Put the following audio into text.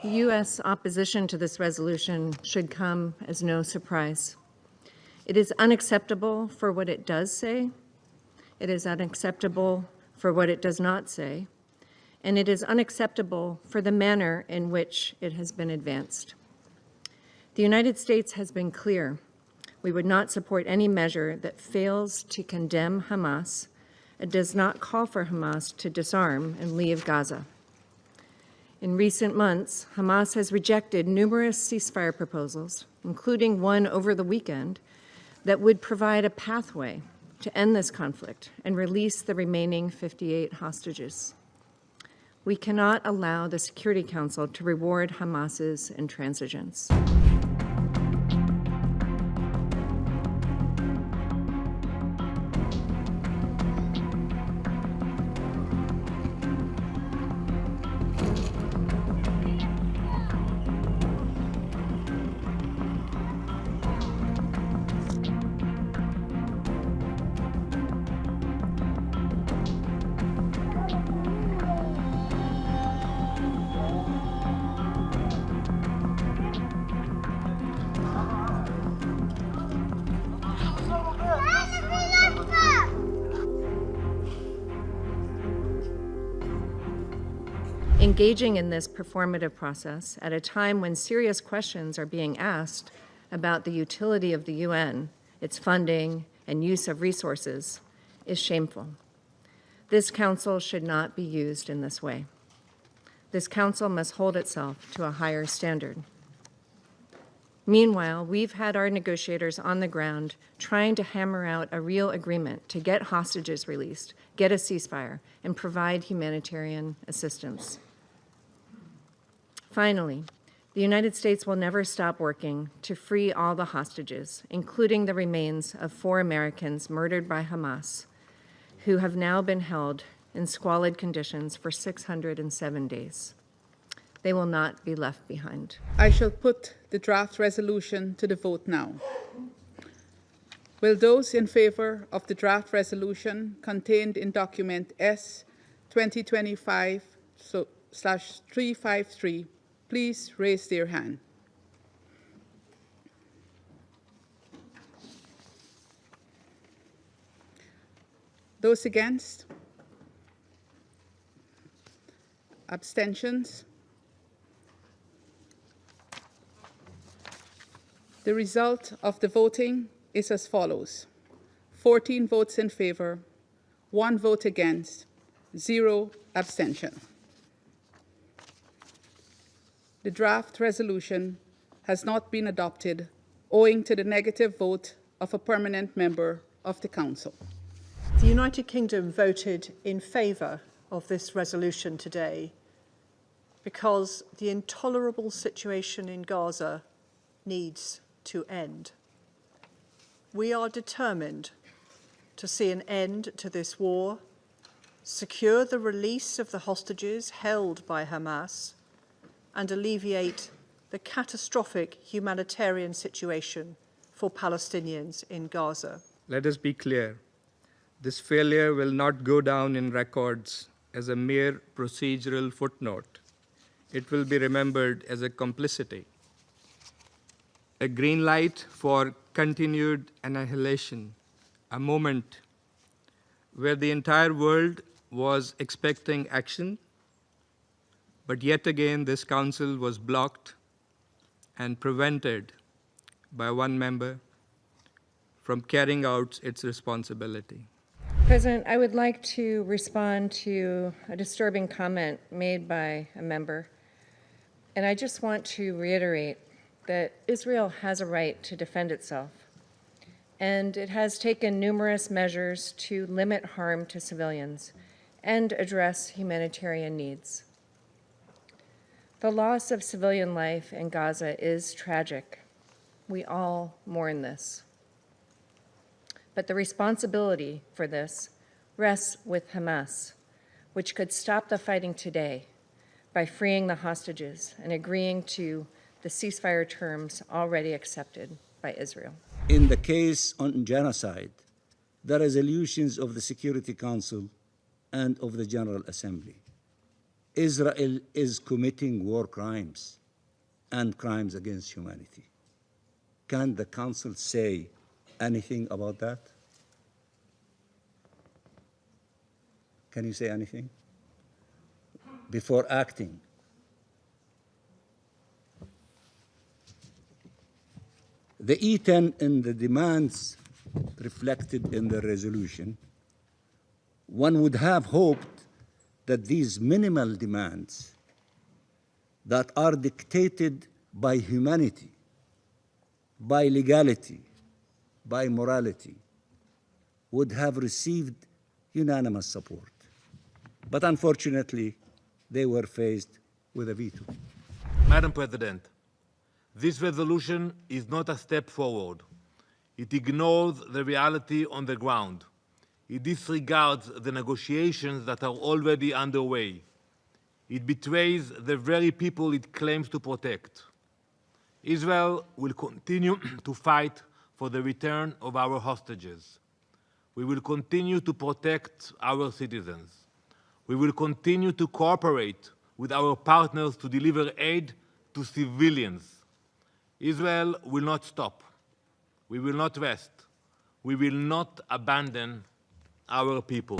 The U.S. opposition to this resolution should come as no surprise. It is unacceptable for what it does say. It is unacceptable for what it does not say. And it is unacceptable for the manner in which it has been advanced. The United States has been clear. We would not support any measure that fails to condemn Hamas and does not call for Hamas to disarm and leave Gaza. In recent months, Hamas has rejected numerous ceasefire proposals, including one over the weekend, that would provide a pathway to end this conflict and release the remaining 58 hostages. We cannot allow the Security Council to reward Hamas's intransigence. Engaging in this performative process at a time when serious questions are being asked about the utility of the UN, its funding, and use of resources is shameful. This council should not be used in this way. This council must hold itself to a higher standard. Meanwhile, we've had our negotiators on the ground trying to hammer out a real agreement to get hostages released, get a ceasefire, and provide humanitarian assistance. Finally, the United States will never stop working to free all the hostages, including the remains of 4 Americans murdered by Hamas, who have now been held in squalid conditions for 607 days. They will not be left behind. I shall put the draft resolution to the vote now. Will those in favor of the draft resolution contained in document S 2025/353 please raise their hand? Those against? Abstentions? The result of the voting is as follows: 14 votes in favor, 1 vote against, 0 abstention. The draft resolution has not been adopted owing to the negative vote of a permanent member of the Council. The United Kingdom voted in favour of this resolution today because the intolerable situation in Gaza needs to end. We are determined to see an end to this war, secure the release of the hostages held by Hamas, and alleviate the catastrophic humanitarian situation for Palestinians in Gaza. Let us be clear. This failure will not go down in records as a mere procedural footnote. It will be remembered as a complicity, a green light for continued annihilation, a moment where the entire world was expecting action, but yet again this council was blocked and prevented by one member from carrying out its responsibility. President, I would like to respond to a disturbing comment made by a member. And I just want to reiterate that Israel has a right to defend itself. And it has taken numerous measures to limit harm to civilians and address humanitarian needs. The loss of civilian life in Gaza is tragic. We all mourn this. But the responsibility for this rests with Hamas, which could stop the fighting today by freeing the hostages and agreeing to the ceasefire terms already accepted by Israel. In the case on genocide, the resolutions of the Security Council and of the General Assembly Israel is committing war crimes and crimes against humanity. Can the Council say anything about that? Can you say anything before acting? The E10 and the demands reflected in the resolution, one would have hoped that these minimal demands that are dictated by humanity, by legality, by morality, would have received unanimous support. But unfortunately, they were faced with a veto. Madam President, this resolution is not a step forward. It ignores the reality on the ground. It disregards the negotiations that are already underway. It betrays the very people it claims to protect. Israel will continue to fight for the return of our hostages. We will continue to protect our citizens. We will continue to cooperate with our partners to deliver aid to civilians. Israel will not stop. We will not rest. We will not abandon our people.